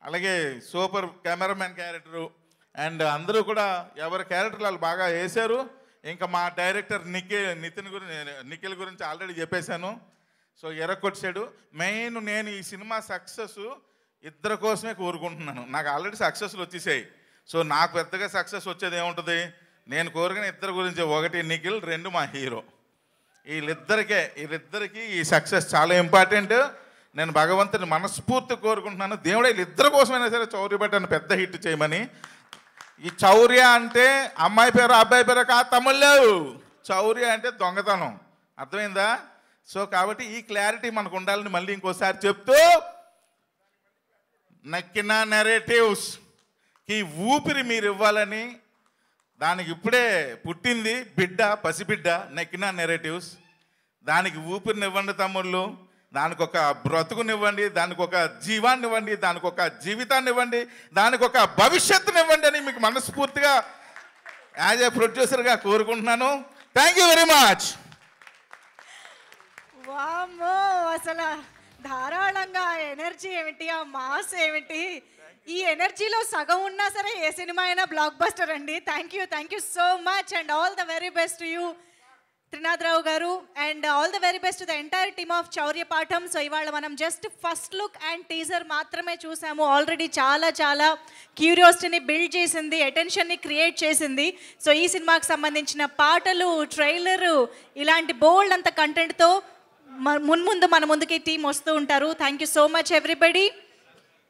అలాగే సూపర్ కెమెరామ్యాన్ క్యారెక్టరు. అండ్ అందరూ కూడా ఎవరి క్యారెక్టర్లు వాళ్ళు బాగా వేశారు. ఇంకా మా డైరెక్టర్ నిఖిల్ గురించి ఆల్రెడీ చెప్పేశాను. సో ఎరగొచ్చాడు. మెయిన్ నేను ఈ సినిమా సక్సెస్ ఇద్దరి కోసమే కోరుకుంటున్నాను. నాకు ఆల్రెడీ సక్సెస్లు వచ్చేసాయి. సో నాకు పెద్దగా సక్సెస్ వచ్చేది ఏముంటుంది, నేను కోరుకునే ఇద్దరి గురించి, ఒకటి నిఖిల్, 2 మా హీరో. వీళ్ళిద్దరికీ ఈ సక్సెస్ చాలా ఇంపార్టెంట్. నేను భగవంతుని మనస్ఫూర్తి కోరుకుంటున్నాను, దేవుడు వీళ్ళిద్దరి కోసమైనా సరే చౌర్యపేటను పెద్ద హిట్ చేయమని. ఈ చౌర్య అంటే అమ్మాయి పేరు అబ్బాయి పేరు కాదు తమ్ముళ్ళు, చౌర్య అంటే దొంగతనం, అర్థమైందా? సో కాబట్టి ఈ క్లారిటీ మనకు ఉండాలని మళ్ళీ ఇంకోసారి చెప్తూ, నక్కిన నెరేటివ్స్కి ఊపిరి మీరు ఇవ్వాలని, దానికి ఇప్పుడే పుట్టింది బిడ్డ, పసిబిడ్డ నక్కిన నెరేటివ్స్. దానికి ఊపిరినివ్వండి తమ్ముళ్ళు, దానికి ఒక బ్రతుకునివ్వండి, దానికి ఒక జీవాన్ని ఇవ్వండి, దానికి ఒక జీవితాన్ని ఇవ్వండి, దానికి ఒక భవిష్యత్తుని ఇవ్వండి అని మీకు మనస్ఫూర్తిగా యాజ్ ఏ ప్రొడ్యూసర్గా కోరుకుంటున్నాను. Thank you very much. వామ్మో, అసలు ధారాళంగా ఎనర్జీ ఏమిటి, ఆ మాస్ ఏమిటి, ఈ ఎనర్జీలో సగం ఉన్నా సరే ఏ సినిమా అయినా బ్లాక్ బస్టర్ అండి. Thank you so much and all the very best to you Trinatharao గారు, and all the very best to the entire team of Chaurya Paatham. So ఇవాళ మనం just first look and teaser మాత్రమే చూసాము. ఆల్రెడీ చాలా క్యూరియాసిటీని బిల్డ్ చేసింది, అటెన్షన్ని క్రియేట్ చేసింది. సో ఈ సినిమాకి సంబంధించిన పాటలు, ట్రైలరు, ఇలాంటి బోల్డ్ అంత కంటెంట్తో మున్ముందు మన ముందుకి టీం వస్తూ ఉంటారు. Thank you so much everybody.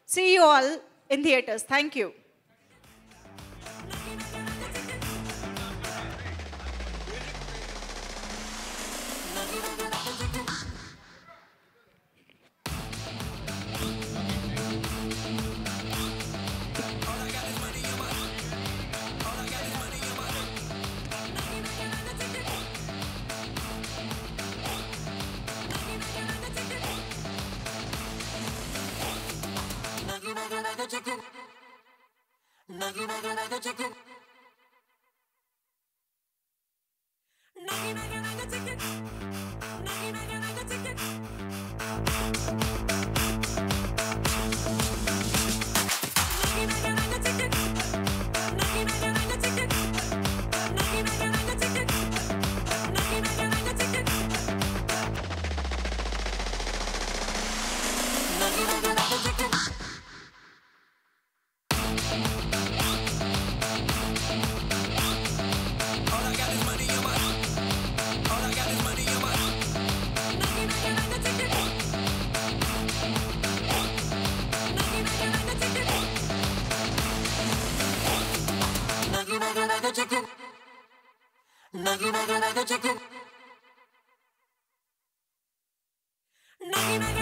See you all in theaters. Thank you. Chicken. నగి నగి